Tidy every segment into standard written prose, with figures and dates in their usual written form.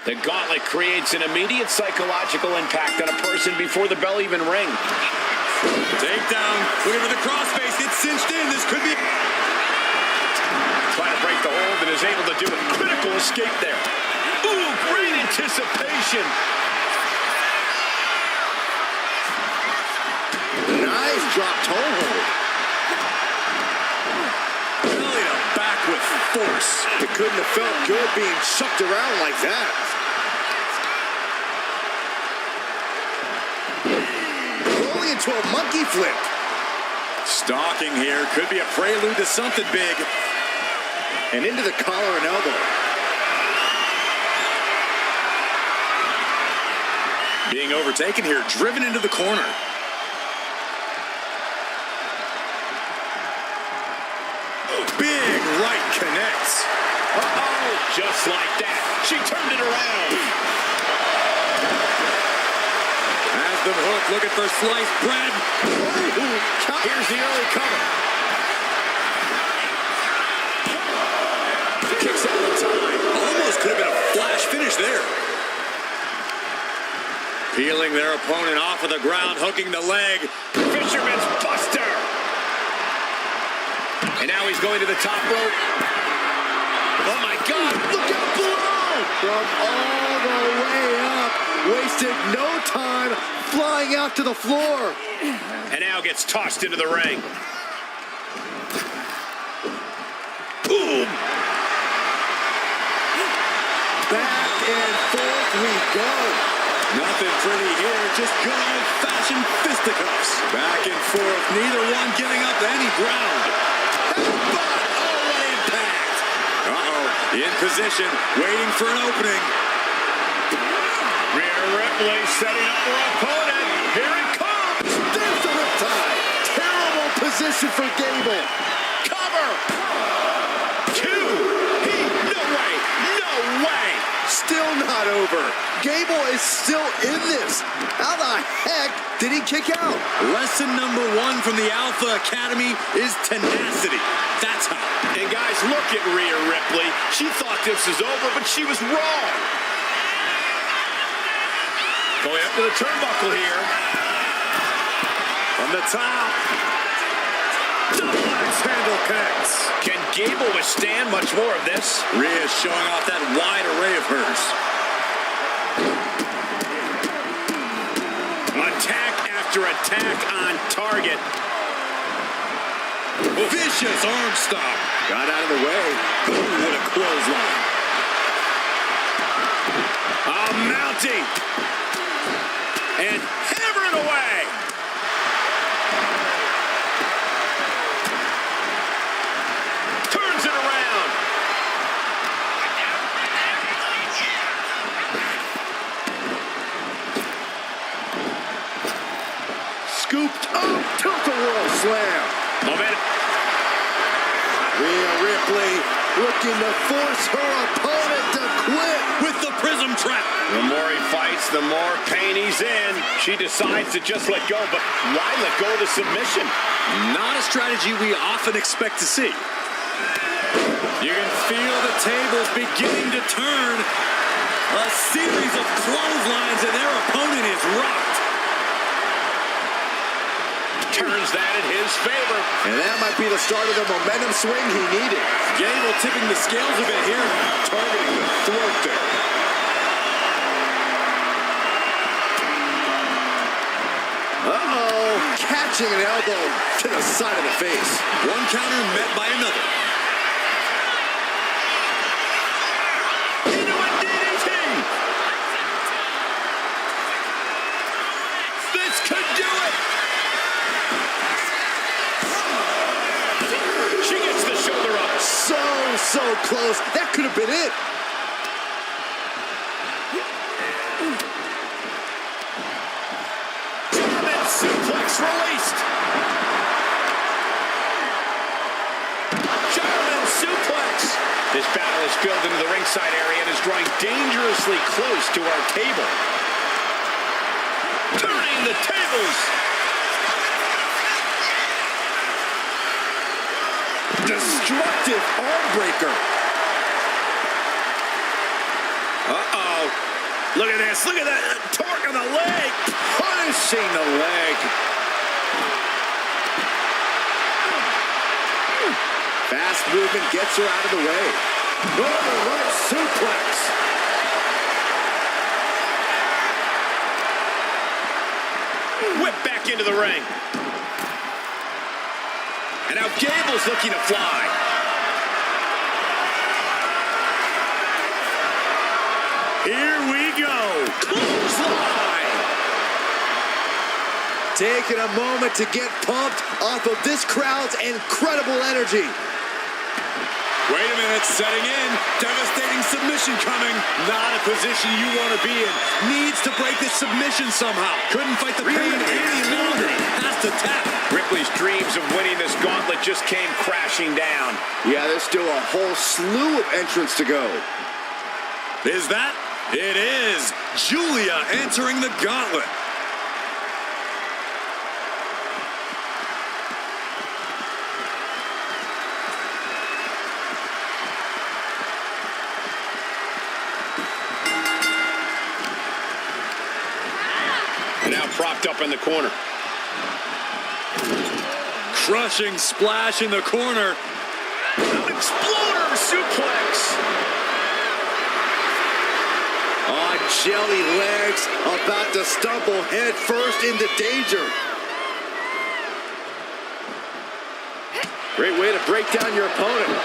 The Gauntlet creates an immediate psychological impact on a person before the bell even rings. Takedown, looking for the crossface, it's cinched in, this could be... Trying to break the hold and is able to do a critical escape there. Ooh, great anticipation. Nice drop toe hold. Belly to back with force. It couldn't have felt good being chucked around like that. Rolling into a monkey flip. Stalking here, could be a prelude to something big. And into the collar and elbow. Being overtaken here, driven into the corner. Big right connects. Uh-oh, just like that. She turned it around. Has them hooked, looking for sliced bread. Here's the early cover. Kicks out in time. Almost could have been a flash finish there. Peeling their opponent off of the ground, hooking the leg. Fisherman's Buster. And now he's going to the top rope. Oh, my God. Look out below. From all the way up. Wasted no time flying out to the floor. And now gets tossed into the ring. Boom. Back and forth we go. Nothing pretty here, just good old-fashioned fisticuffs. Back and forth, neither one giving up any ground. Headbutt! Oh, what impact! Uh-oh, in position, waiting for an opening. Rhea Ripley setting up her opponent. Here it comes. There's the riptide. Terrible position for Gable. Cover. Two. No way. No way. Still not over. Gable is still in this. How the heck did he kick out? Lesson number 1 from the Alpha Academy is tenacity. That's how. And guys, look at Rhea Ripley. She thought this was over, but she was wrong. Going up to the turnbuckle here. From the top. Double axe handle connects. Can Gable withstand much more of this? Rhea showing off that wide array of hers. Attack after attack on target. Vicious arm stop. Got out of the way. Ooh, what a clothesline. Mounting. And hammering away. Turns it around. Scooped up, tilt-a-whirl slam. Momentum. Rhea Ripley looking to force her opponent to quit. With the prism trap. The more he fights, the more pain he's in. She decides to just let go, but why let go of the submission? Not a strategy we often expect to see. You can feel the tables beginning to turn. A series of clotheslines and their opponent is rocked. Turns that in his favor. And that might be the start of the momentum swing he needed. Gable tipping the scales a bit here. Targeting the throat there. Uh-oh. Catching an elbow to the side of the face. One counter met by another. Into a DDT. This could do it. She gets the shoulder up. So close. That could have been it. German suplex Suplex released. German suplex. This battle has spilled into the ringside area and is drawing dangerously close to our table. Turning the tables. Destructive arm breaker. Uh-oh. Look at this. Look at that. Torque on the leg. Punishing the leg. Fast movement gets her out of the way. Northern right suplex. Whip back into the ring. And now Gable's looking to fly. Here we go. Clothesline. Taking a moment to get pumped off of this crowd's incredible energy. Wait a minute, setting in. Devastating submission coming. Not a position you want to be in. Needs to break this submission somehow. Couldn't fight the pain any longer. Has to tap. Ripley's dreams of winning this gauntlet just came crashing down. Yeah, there's still a whole slew of entrants to go. Is that? It is. Julia entering the gauntlet. And now propped up in the corner. Crushing splash in the corner. Exploder suplex. On jelly legs, about to stumble head first into danger. Great way to break down your opponent.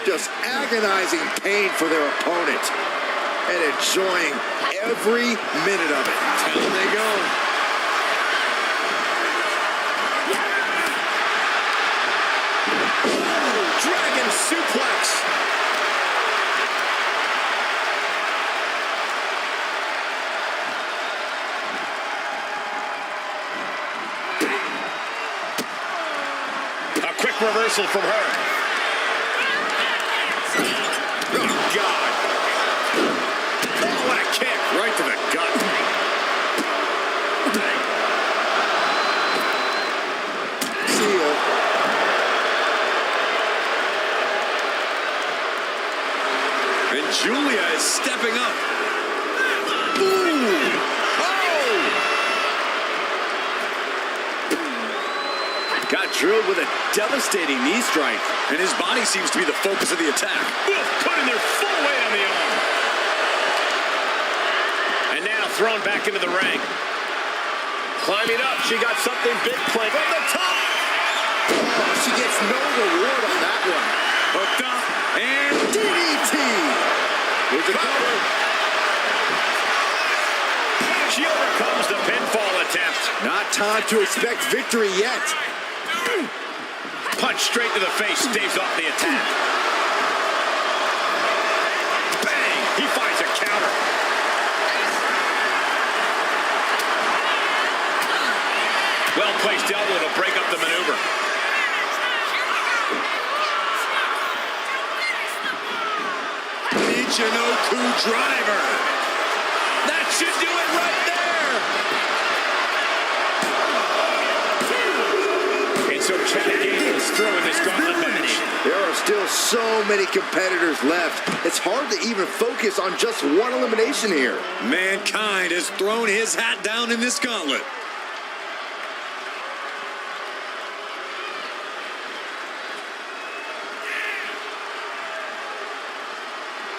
Just agonizing pain for their opponent and enjoying every minute of it. Down they go. Oh, dragon suplex. A quick reversal from her. Oh, God. Oh, what a kick. Right to the gut. Seal. And Julia is stepping up. Ooh. Oh! Got drilled with a devastating knee strike. And his body seems to be the focus of the attack. Both putting their full weight on the arm. And now thrown back into the ring. Climbing up, she got something big planned from the top. Oh, she gets no reward on that one. Hooked up and DDT. Here's the cover. She overcomes the pinfall attempt. Not time to expect victory yet. Punch straight to the face, staves off the attack. Bang! He finds a counter. Well-placed elbow to break up the maneuver. Michinoku driver. That should do it right there. And so Chad Gable is through in this gauntlet match. There are still so many competitors left. It's hard to even focus on just one elimination here. Mankind has thrown his hat down in this gauntlet.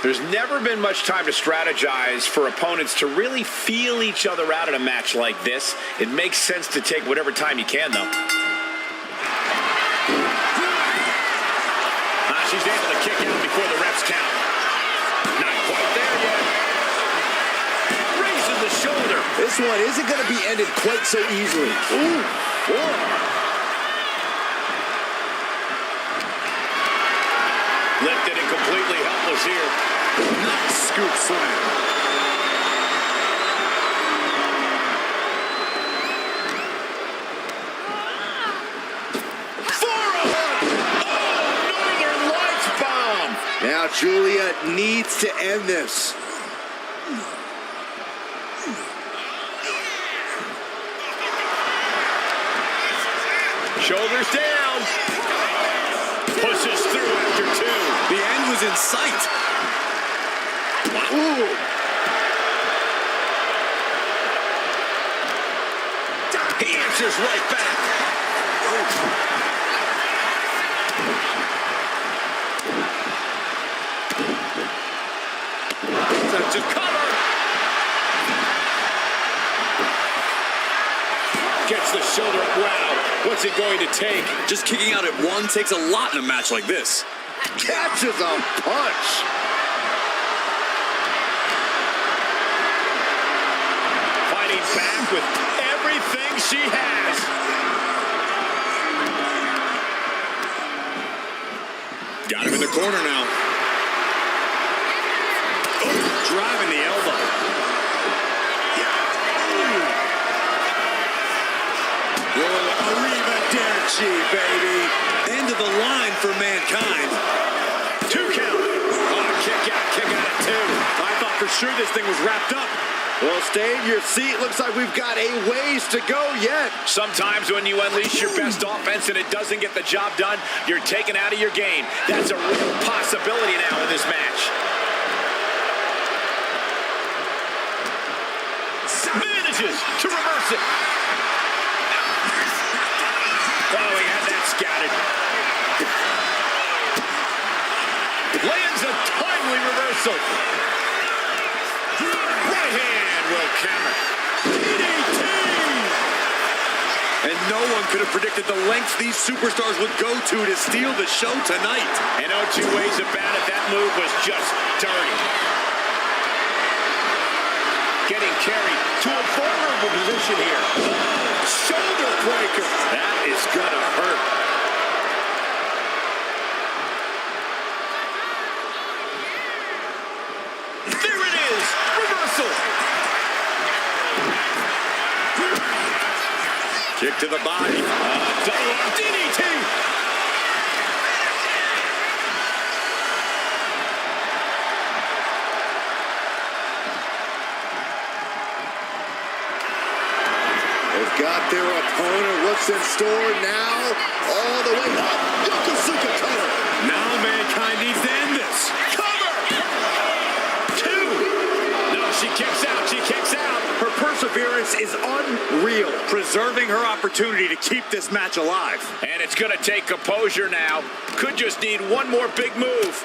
There's never been much time to strategize for opponents to really feel each other out in a match like this. It makes sense to take whatever time you can, though. She's able to kick out before the refs count. Not quite there yet. Raising the shoulder. This one isn't going to be ended quite so easily. Ooh. Lifted and completely helpless here. Nice scoop slam. Now Julia needs to end this. Shoulders down. Pushes through after two. The end was in sight. Ooh. He answers right back. To cover. Gets the shoulder up. Wow. What's it going to take? Just kicking out at one takes a lot in a match like this. Catches a punch. Fighting back with everything she has. Got him in the corner now. Driving the elbow. Arrivederci, baby. End of the line for Mankind. 2 count. Oh, kick out at 2. I thought for sure this thing was wrapped up. Well, stay in your seat. Looks like we've got a ways to go yet. Sometimes when you unleash your best offense and it doesn't get the job done, you're taken out of your game. That's a real possibility now in this match. Manages to reverse it. Oh, he had that scouted. Lands a timely reversal. Right hand will counter. DDT! And no one could have predicted the lengths these superstars would go to steal the show tonight. And no two ways about it, that move was just dirty. Getting carried to a vulnerable position here. Shoulder breaker. That is gonna hurt. There it is. Reversal. Kick to the body. Double arm DDT. They've got their opponent. What's in store now? All the way up. Yokosuka cutter. Now Mankind needs to end this. Cover. 2. No, she kicks out. She kicks out. Her perseverance is unreal, preserving her opportunity to keep this match alive. And it's going to take composure now. Could just need one more big move.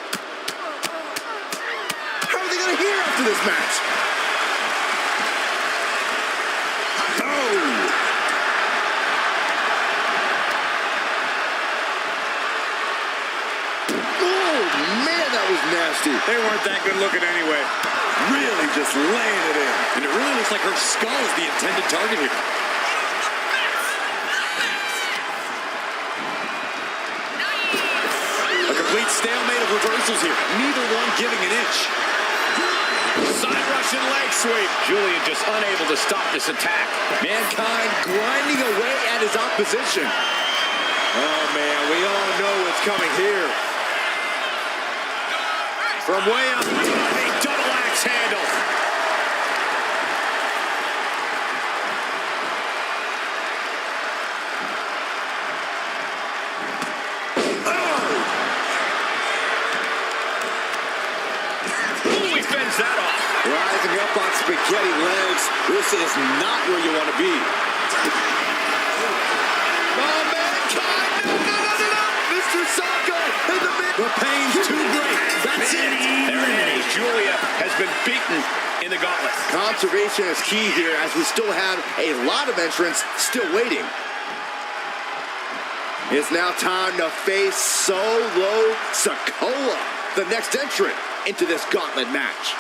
How are they going to hear after this match? Nasty. They weren't that good looking anyway. Really just laying it in. And it really looks like her skull is the intended target here. A complete stalemate of reversals here. Neither one giving an inch. Side Russian leg sweep. Julian just unable to stop this attack. Mankind grinding away at his opposition. Oh, man, we all know what's coming here. From way up, a double axe handle. Ooh, he fends that off. Rising up on spaghetti legs. This is not where you want to be. Oh, Mankind! No! Mr. Sako in the mid. The pain's too great. That's it. There it is. Julia has been beaten in the gauntlet. Conservation is key here as we still have a lot of entrants still waiting. It's now time to face Solo Sikoa, the next entrant into this gauntlet match.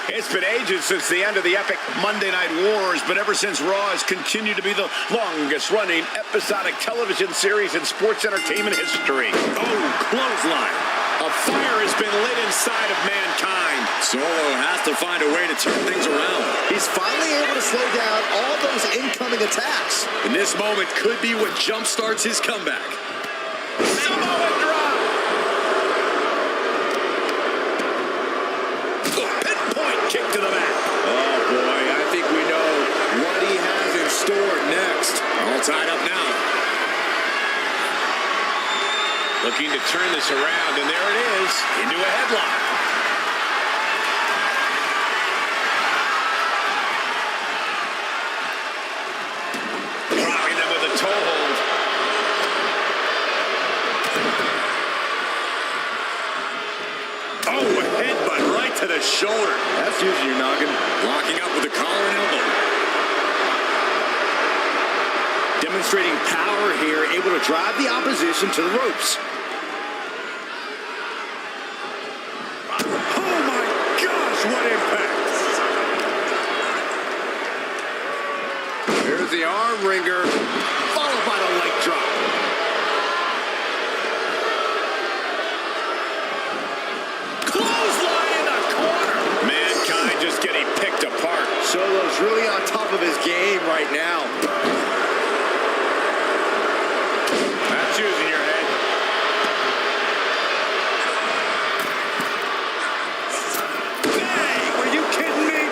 It's been ages since the end of the epic Monday Night Wars, but ever since Raw has continued to be the longest-running episodic television series in sports entertainment history. Oh, clothesline. A fire has been lit inside of Mankind. Solo has to find a way to turn things around. He's finally able to slow down all those incoming attacks. And this moment could be what jumpstarts his comeback. Samoa drop. Pinpoint kick to the mat. Oh, boy, I think we know what he has in store next. All tied up now. Looking to turn this around, and there it is, into a headlock. Dropping them with a toe hold. Oh, a headbutt right to the shoulder. That's using your noggin. Locking up with the collar and elbow. Demonstrating power here, able to drive the opposition to the ropes. Oh my gosh, what impact! Here's the arm wringer, followed by the leg drop. Clothesline in the corner! Mankind just getting picked apart. Solo's really on top of his game right now. That's using your head. Hey, were you kidding me?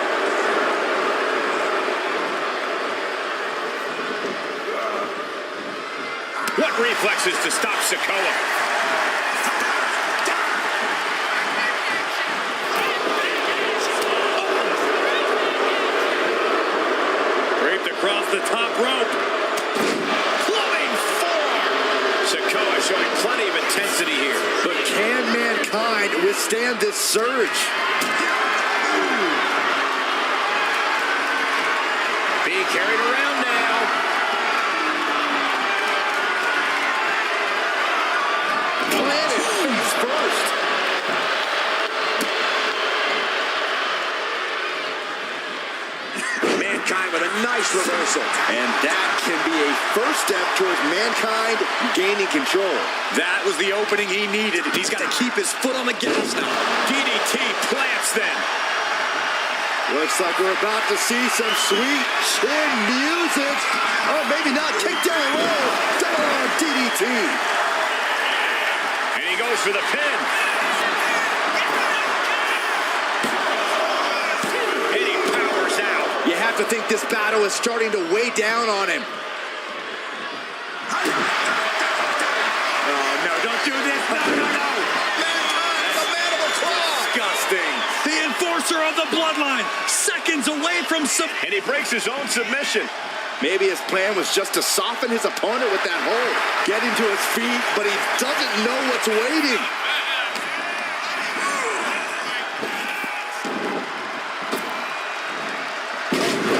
What reflexes to stop Sikoa? Draped across the top rope. Clubbing forearm. Sikoa showing plenty of intensity here. But can Mankind withstand this surge? Being carried around now. Planted face first. Mankind with a nice reversal. And that can be a first step towards Mankind gaining control. That was the opening he needed. He's got to keep his foot on the gas now. DDT plants them. Looks like we're about to see some sweet chin music. Oh, maybe not. Kick down low. Double arm DDT. And he goes for the pin. And he powers out. You have to think this battle is starting to weigh down on him. Oh, no, don't do this. No. The man of the claw. Disgusting. The enforcer of the bloodline. Seconds away from And he breaks his own submission. Maybe his plan was just to soften his opponent with that hold. Get him to his feet, but he doesn't know what's waiting.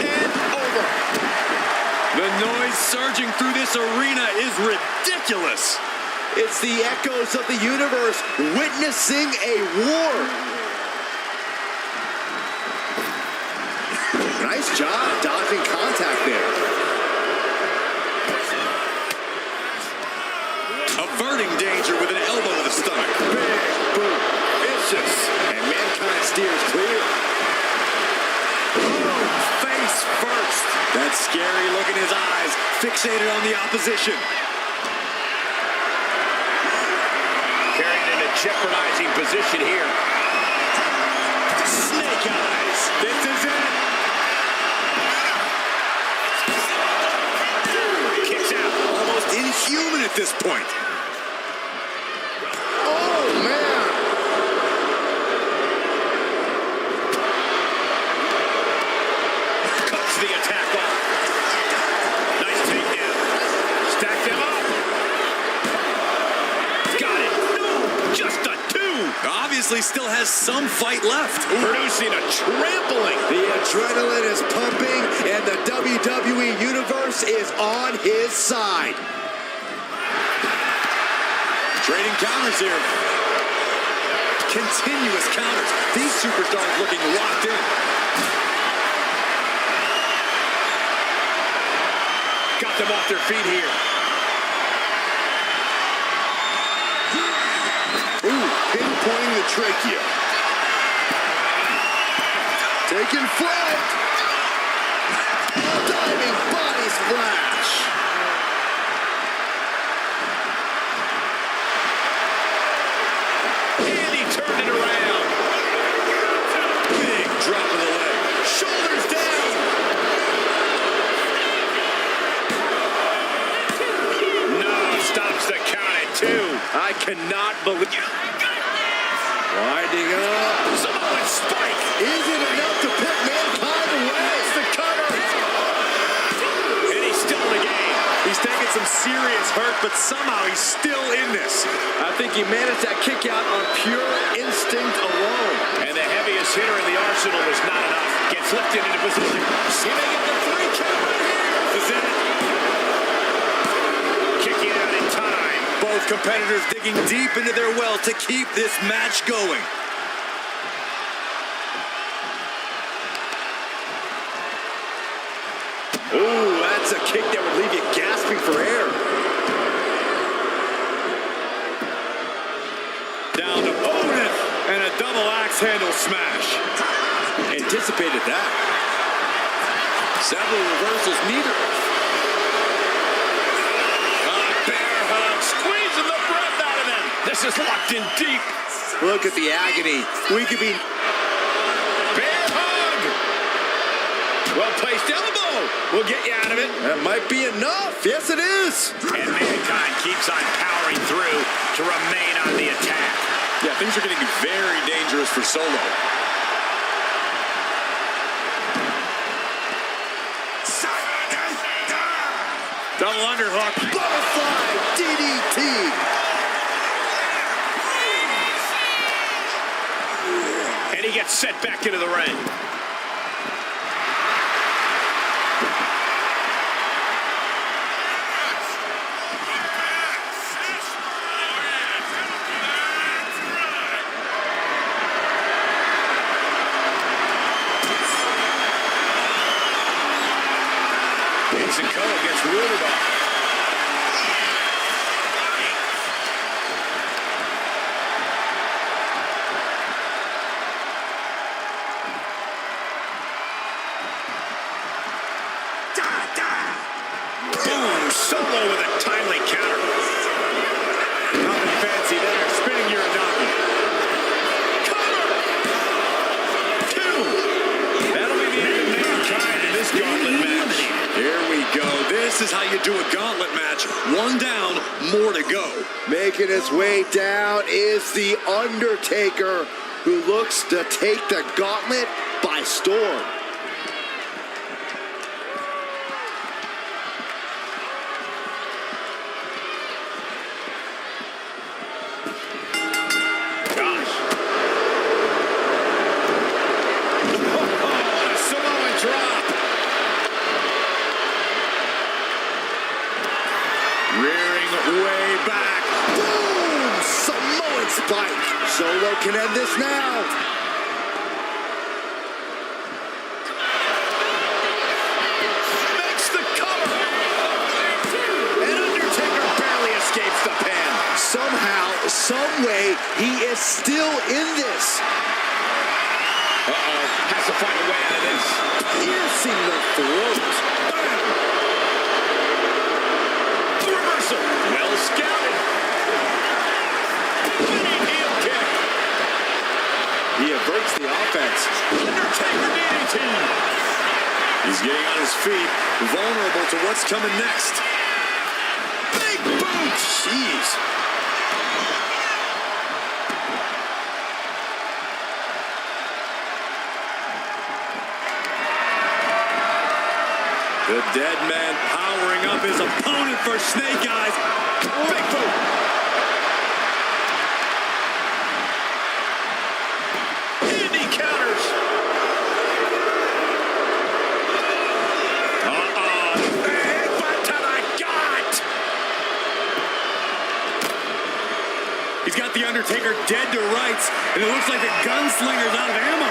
And over. The noise surging through this arena is ridiculous. It's the echoes of the universe witnessing a war. Nice job dodging contact there. Averting danger with an elbow to the stomach. Big boot. Vicious. And Mankind steers clear. Oh, face first. That scary look in his eyes, fixated on the opposition. Carried in a jeopardizing position here. Snake eyes. This is it. Kicks out. Almost inhuman at this point. Oh, man. Cuts the attack off. Nice takedown. Stacked him up. Got it. No, just a two. Obviously still has some fight left. Producing a trampling. The adrenaline is pumping, and the WWE Universe is on his side. Trading counters here. Continuous counters. These superstars looking locked in. Got them off their feet here. Ooh, pointing the trachea. Taking flight. Diving body splash. And he turned it around. Big drop of the leg. Shoulders down. No, stops the count at 2. I cannot believe. Winding up. Samoan spike. Is it enough to put Mankind away? That's the cover. And he's still in the game. He's taking some serious hurt, but somehow he's still in this. I think he managed that kick out on pure instinct alone. And the heaviest hitter in the arsenal was not enough. Gets lifted into position. He may get the 3 count right here. This is it. Kicking out in time. Both competitors digging deep into their well to keep this match going. Ooh, that's a kick that would leave you gasping for air. Down to Otis and a double axe handle smash. Anticipated that. Several reversals needed. Bear hug. Squeezing the breath out of him. This is locked in deep. Look at the agony. We could be... Bear hug. Well-placed elbow. We'll get you out of it. That might be enough. Yes, it is. And Mankind keeps on powering through to remain on the attack. Yeah, things are getting very dangerous for Solo. Double underhook. Butterfly DDT. And he gets set back into the ring. Sikoa gets rooted off. Boom! Solo with a timely counter. Nothing fancy there. Spinning Uranagi. Cover! 2! That'll be the end of Mankind in this gauntlet match. Here we go. This is how you do a gauntlet match. 1 down, more to go. Making his way down is the Undertaker, who looks to take the gauntlet by storm. Gosh. Oh, a Samoan drop. Rearing way back. Boom! Samoan spike. Solo can end this now. Makes the cover. And Undertaker barely escapes the pin. Somehow, some way, he is still in this. Uh-oh. Has to find a way out of this. Piercing the throat. Reversal. Well scouted. Winning heel kick. He averts the offense. Undertaker DDT. He's getting on his feet, vulnerable to what's coming next. Big boot. Jeez. The dead man powering up his opponent for Snake Eyes. Big boot. And he counters. Big butt to the gut. He's got the Undertaker dead to rights, and it looks like the gunslinger's out of ammo.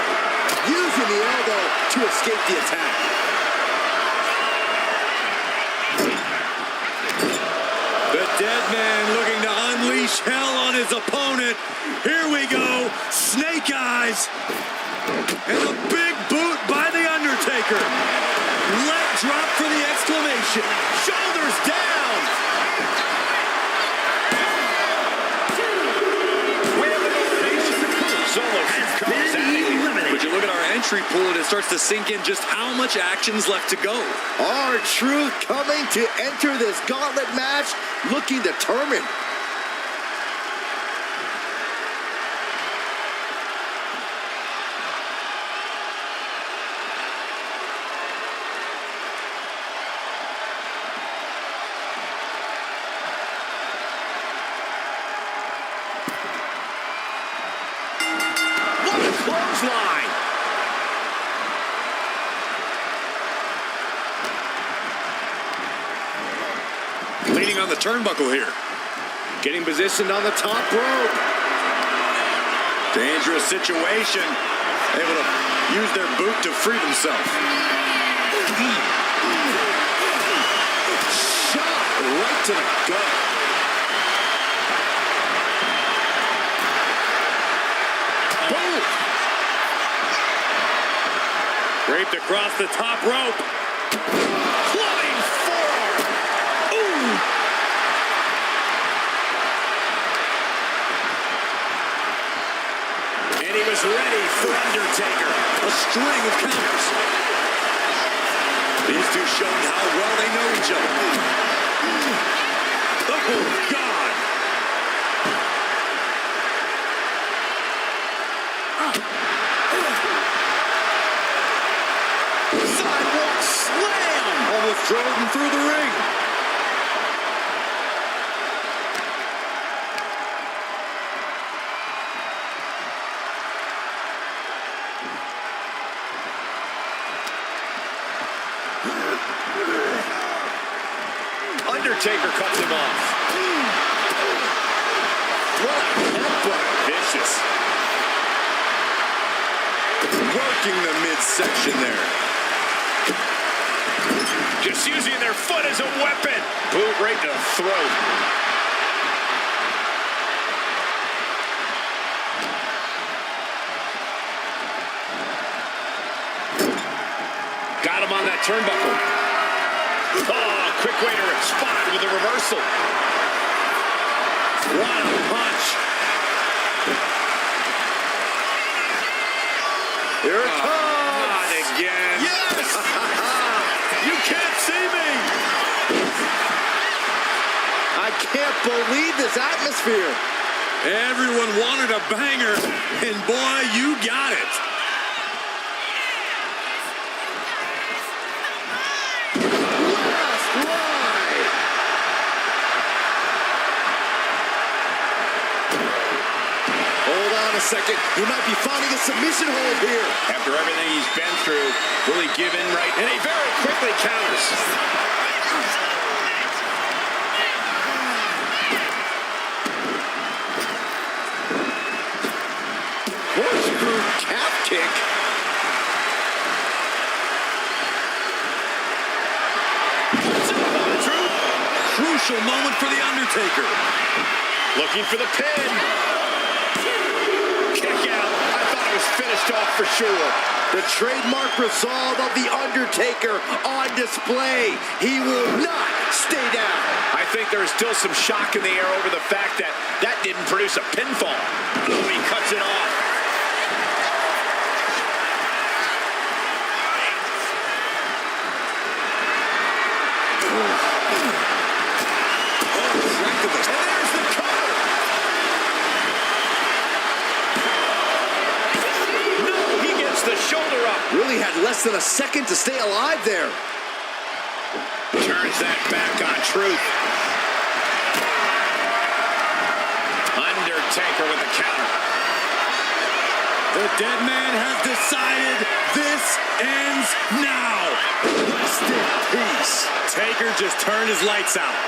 Using the elbow to escape the attack. The dead man looking to unleash hell on his his opponent. Here we go. Snake eyes. And a big boot by the Undertaker. Leg drop for the exclamation. Shoulders down. We have an elimination. Solo comes out. But you look at our entry pool and it starts to sink in just how much action's left to go. R-Truth coming to enter this gauntlet match looking determined. Clothesline. Leaning on the turnbuckle here. Getting positioned on the top rope. Dangerous situation. Able to use their boot to free themselves. Shot right to the gut. Boom. Draped across the top rope. Flying forearm. Ooh. And he was ready for Undertaker. A string of counters. These two showing how well they know each other. Oh, God. Sidewalk slam. Almost drove him through the ring. Undertaker cuts him off. What a headbutt. Vicious. Working the midsection there. Just using their foot as a weapon. Boot right to the throat. Got him on that turnbuckle. Oh, quick way to respond with a reversal. What a punch. Here it comes. Not again. Yes! You can't see me! I can't believe this atmosphere. Everyone wanted a banger, and boy, you got it. Last ride. Hold on a second. He might be finding a submission hold here. After everything he's been through, will he give in right? And he very quickly counters. Corkscrew calf kick. Crucial moment for the Undertaker. Looking for the pin. Kick out. I thought it was finished off for sure. The trademark resolve of the Undertaker on display. He will not stay down. I think there is still some shock in the air over the fact that that didn't produce a pinfall. Oh, he cuts it off. Really had less than a second to stay alive there. Turns that back on Truth. Undertaker with the counter. The dead man has decided this ends now. Rest in peace. Taker just turned his lights out.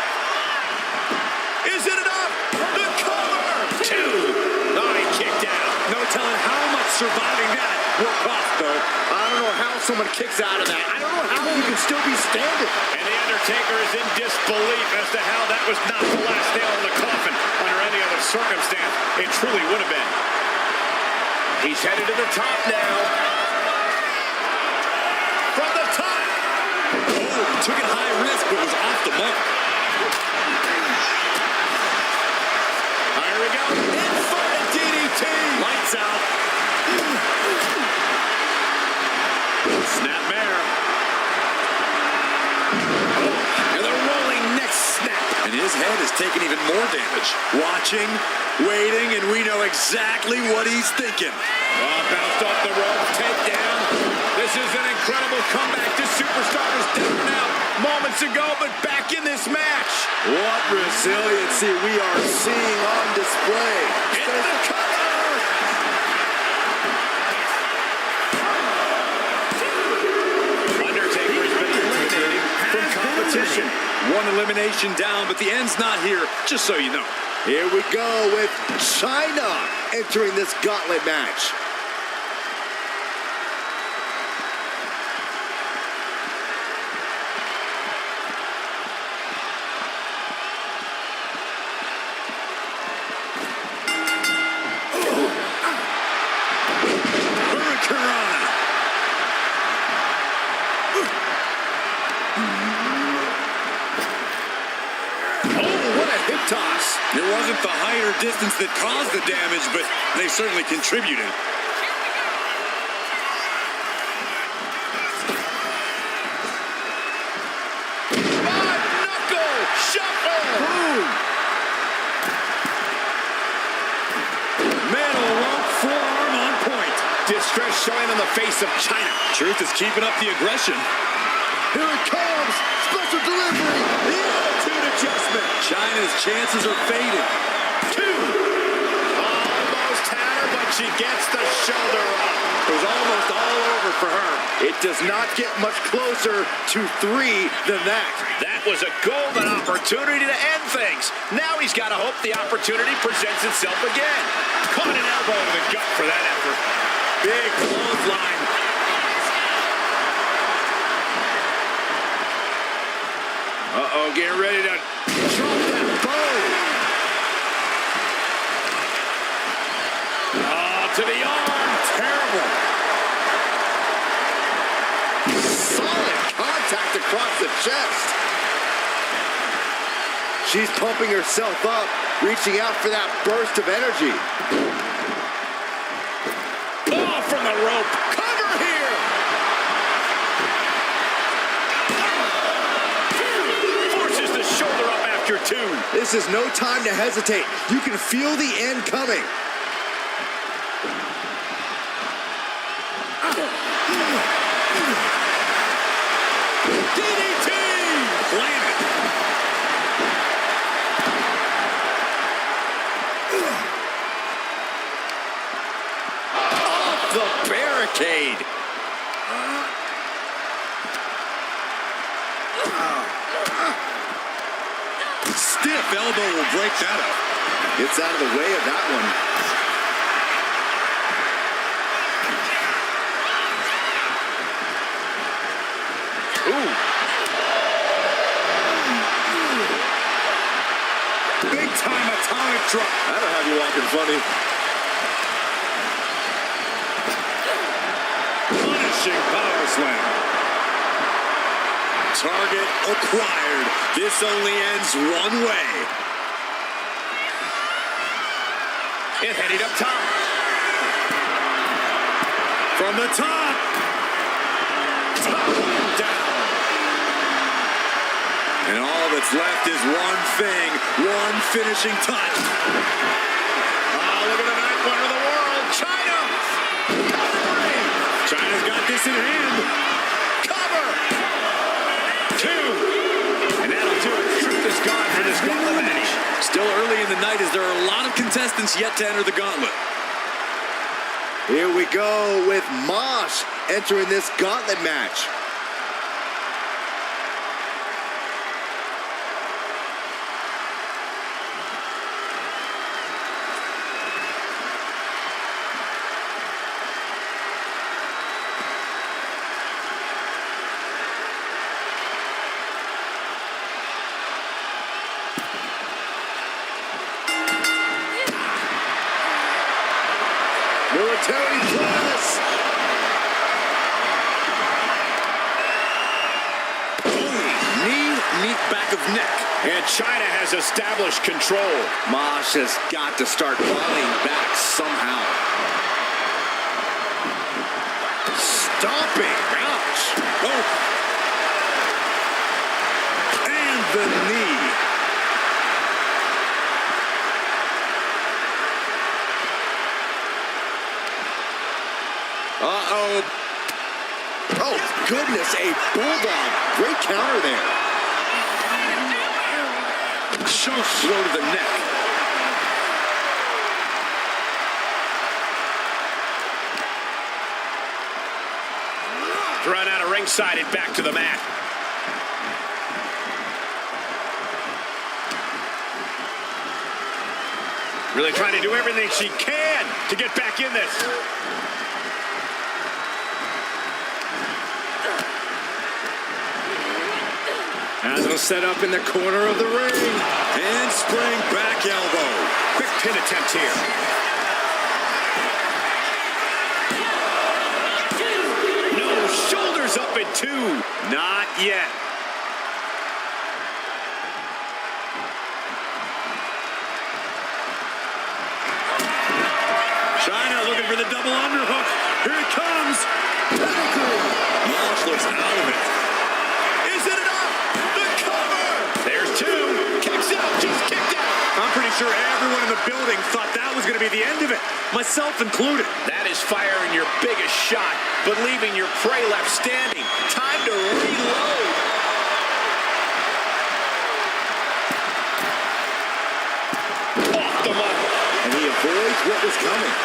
Is it enough? The cover! Two. Oh, he kicked out. No telling how much surviving that will cost, though. I don't know how someone kicks out of that. I don't know how you can still be standing. And the Undertaker is in disbelief as to how that was not the last nail in the coffin under any other circumstances. It truly would have been. He's headed to the top now. From the top. Oh, took it high risk, but was off the mark. Here we go. Inverted DDT. Lights out. Snapmare. And the rolling neck snap. And his head is taking even more damage. Watching, waiting, and we know exactly what he's thinking. Bounced off the rope, takedown. This is an incredible comeback. This superstar was down and out moments ago, but back in this match. What resiliency we are seeing on display. Into the cover. Undertaker has been eliminated from competition. One elimination down, but the end's not here, just so you know. Here we go with China entering this gauntlet match. Toss. It wasn't the height or distance that caused the damage, but they certainly contributed. Knuckle shuffle. Boom. Metal rope forearm on point. Distress showing on the face of China. Truth is keeping up the aggression. Here it comes. Special delivery. The attitude adjustment. China's chances are fading. Two. Almost had her, but she gets the shoulder up. It was almost all over for her. It does not get much closer to 3 than that. That was a golden opportunity to end things. Now he's got to hope the opportunity presents itself again. Caught an elbow to the gut for that effort. Big clothesline. Uh-oh, getting ready to drop that bow. Oh, to the arm. Terrible. Solid contact across the chest. She's pumping herself up, reaching out for that burst of energy. Oh, from the rope. Cover here. Forces the shoulder up after 2. This is no time to hesitate. You can feel the end coming. DDT. Planet. Off the barricade. Stiff elbow will break that up. Gets out of the way of that one. Ooh. Big time atomic drop. That'll have you walking funny. Punishing power slam. Target acquired. This only ends one way. It headed up top. From the top. Top down. And all that's left is one thing, one finishing touch. Oh, look at the ninth wonder of the world. China. Covering. China's got this in hand. Cover. 2. And that'll do it. Truth is gone for this gauntlet match. Still early in the night as there are a lot of contestants yet to enter the gauntlet. Here we go with Mosh entering this gauntlet match. Military press. Knee, back of neck. And China has established control. Mosh has got to start falling back somehow. Stomping. Ouch. Oh. And the knee. Uh-oh. Oh, goodness, a bulldog. Great counter there. Sharp blow to the neck. Run out of ringside and back to the mat. Really trying to do everything she can to get back in this. As it'll set up in the corner of the ring. Handspring back elbow. Quick pin attempt here. No, shoulders up at 2. Not yet. China looking for the double underhook. Here it comes. Mosh looks out of it. Is it enough? The cover! There's 2. Kicks out, just kicked out. I'm pretty sure everyone in the building thought that was going to be the end of it, myself included. That is firing your biggest shot, but leaving your prey left standing. Time to reload. Off the mark. And he avoids what was coming.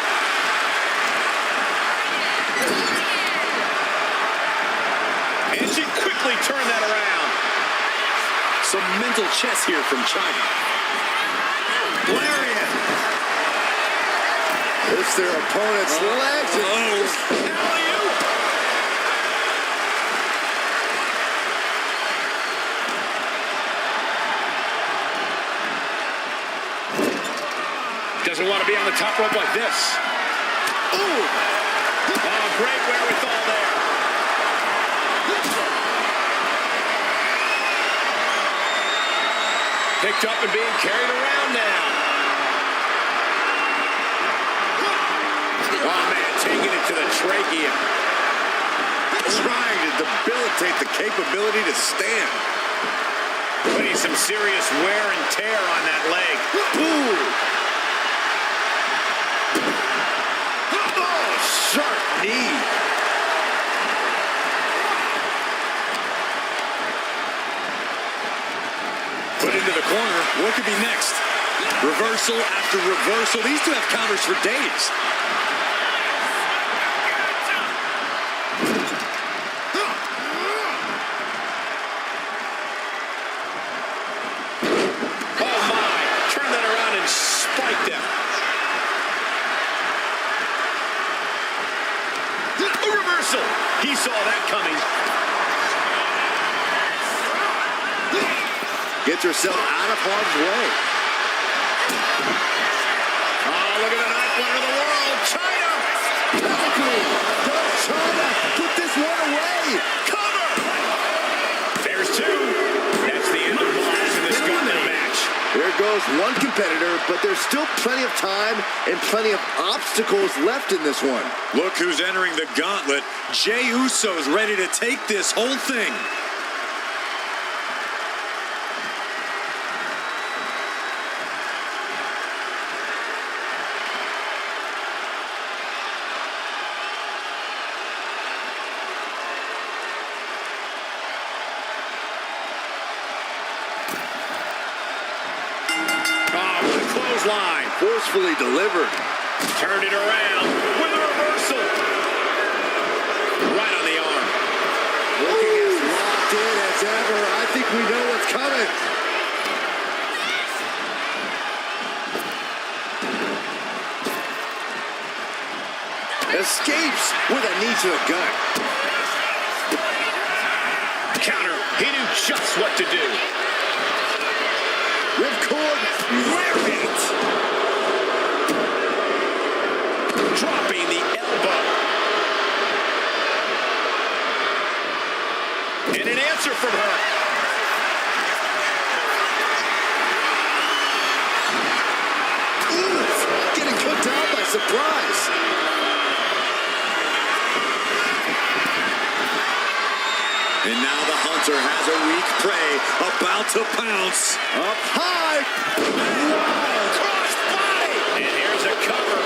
And she quickly turned that around. Some mental chess here from China. Lariat. It's their opponent's legs. Alley-oop. Doesn't want to be on the top rope like this. Ooh. Oh, great wherewithal there. Picked up and being carried around now. Oh, man, taking it to the trachea. Trying to debilitate the capability to stand. Putting some serious wear and tear on that leg. Ooh. Oh, sharp knee. Put into the corner. What could be next? Reversal after reversal. These two have counters for days. Oh, my. Turn that around and spiked him. A reversal. He saw that coming. Gets herself out of harm's way. Oh, look at the ninth wonder of the world. China. Go China. Put this one away. Cover. There's 2. That's the end of Mosh in this Gauntlet match. There goes one competitor, but there's still plenty of time and plenty of obstacles left in this one. Look who's entering the Gauntlet. Jey Uso's ready to take this whole thing. Line. Forcefully delivered. Turned it around with a reversal. Right on the arm. Looking as locked in as ever. I think we know what's coming. Escapes with a knee to the gut. Counter. He knew just what to do. Ripcord. Dropping the answer from her. Ooh, getting put down by surprise. And now the hunter has a weak prey about to pounce. Up high. Wow, cross body. And here's a cover.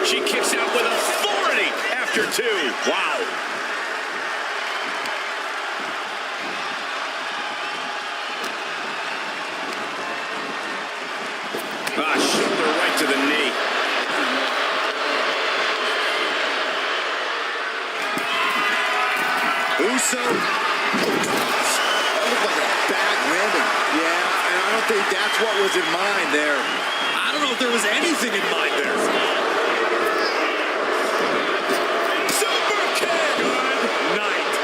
She kicks out with authority after 2. Wow. Shoulder right to the knee. Uso. That looked like a bad landing. Yeah, and I don't think that's what was in mind there. I don't know if there was anything in mind there. Super kick. Good night.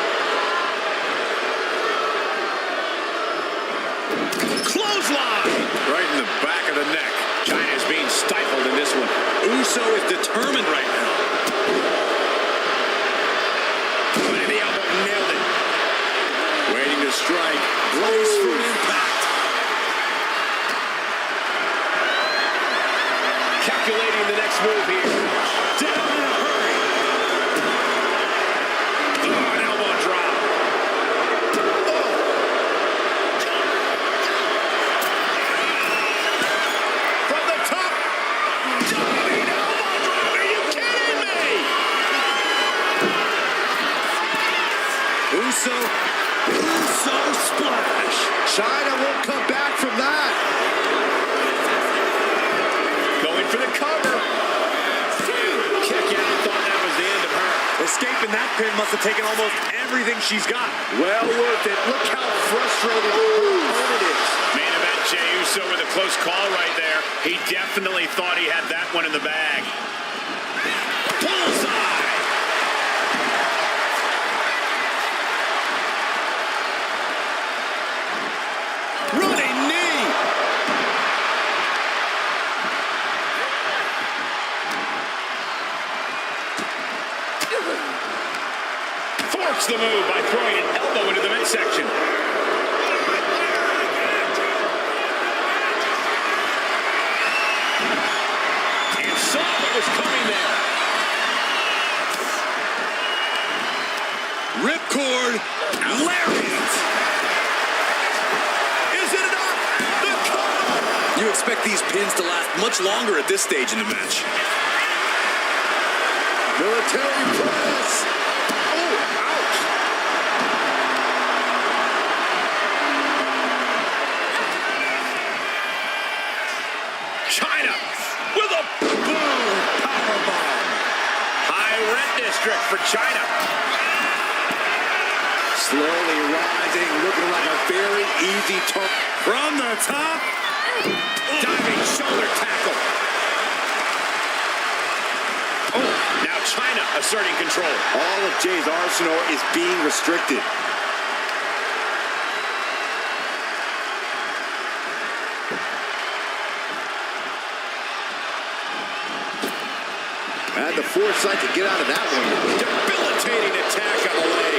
Clothesline. Right in the back of the neck. China's being stifled in this one. Uso is determined right now. Right in the elbow, nailed it. Waiting to strike. Brace for impact. Calculating the next move here. Down in a hurry. Oh, an elbow drop. From the top. Diving elbow drop. Are you kidding me? Uso splash. China won't come back from that. Going for the cover. Kick out. Thought that was the end of her. Escaping that pin must have taken almost everything she's got. Well worth it. Look how frustrated her opponent is. Main event, Jey Uso with a close call right there. He definitely thought he had that one in the bag. Bullseye! Running knee! Forks the move by throwing an elbow into the midsection. And saw what was coming there. Ripcord. Lariat. Is it enough? The cover! You expect these pins to last much longer at this stage in the match. Military press. Oh, ouch. China with a boom powerbomb. High rent district for China. Slowly rising, looking like a very easy target. From the top. Diving shoulder tackle. Oh, now China asserting control. All of Jay's arsenal is being restricted. Had the foresight to get out of that one. Debilitating attack on the leg.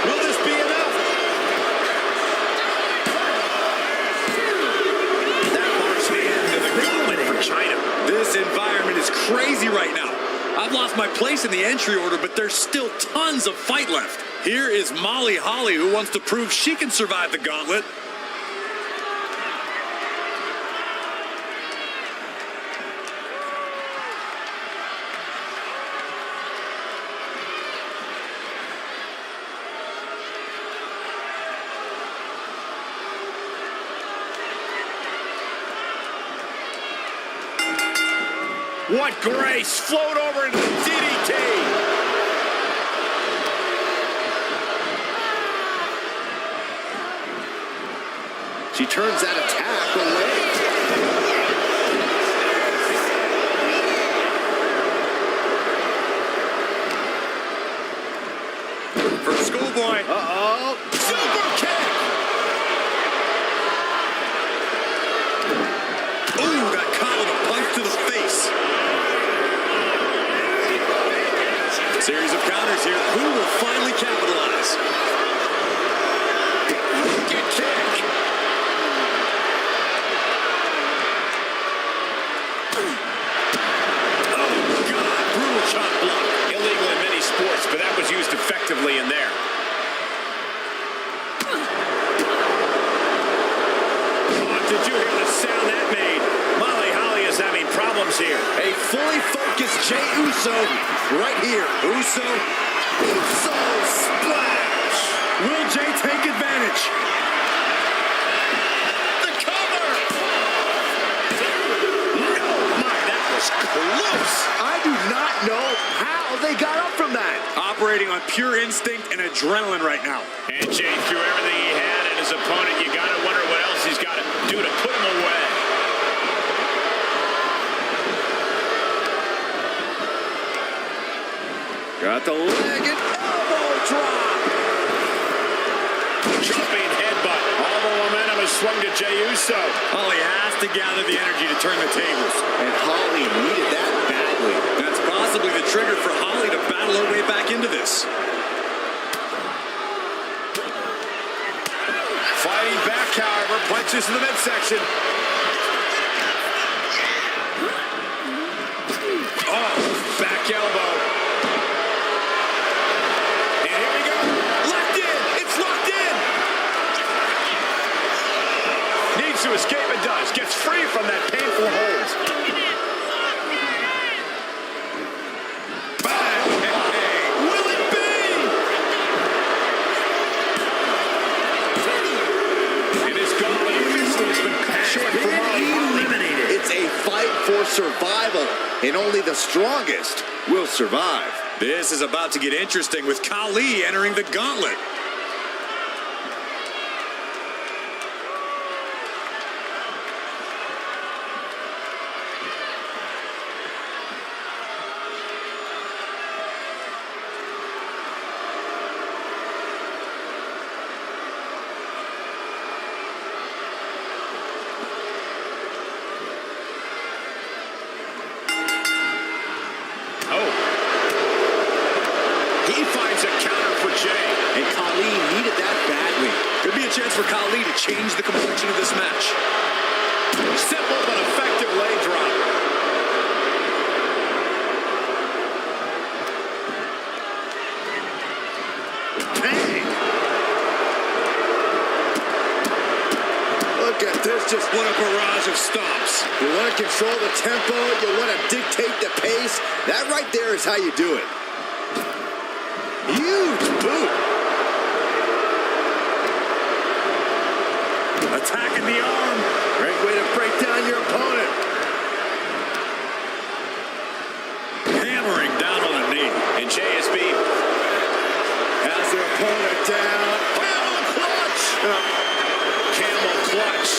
Will this be enough? That marks the end of the gauntlet for China. This environment is crazy right now. I've lost my place in the entry order, but there's still tons of fight left. Here is Molly Holly, who wants to prove she can survive the gauntlet. What grace! Float over into the DDT! She turns that attack away. For Schoolboy. Uh-oh. Super kick! Ooh, got caught with a punch to the face. Series of counters here. Who will finally catch? fully focused Jey Uso right here. Uso splash. Will Jey take advantage? The cover. No, my, that was close. I do not know how they got up from that. Operating on pure instinct and adrenaline right now. And Jey threw everything he had at his opponent. You got to wonder what else he's got to do to put him away. Got the leg and elbow drop. Jumping headbutt. All the momentum has swung to Jey Uso. Khali has to gather the energy to turn the tables. And Khali needed that badly. That's possibly the trigger for Khali to battle her way back into this. Fighting back, however, punches in the midsection. Oh, back elbow. And here we go. Locked in. It's locked in. Needs to escape and does. Gets free from that painful hold. Bang. Hey. Will it be? And his gauntlet officially has been cut short for Eliminated. It's a fight for survival, and only the strongest will survive. This is about to get interesting with Khali entering the gauntlet. He finds a counter for Jey. And Khali needed that badly. Could be a chance for Khali to change the complexion of this match. Simple but effective leg drop. Bang! Look at this, just What a barrage of stomps. you want to control the tempo, you want to dictate the pace. That right there is how you do it. Huge boot. Attacking the arm. Great way to break down your opponent.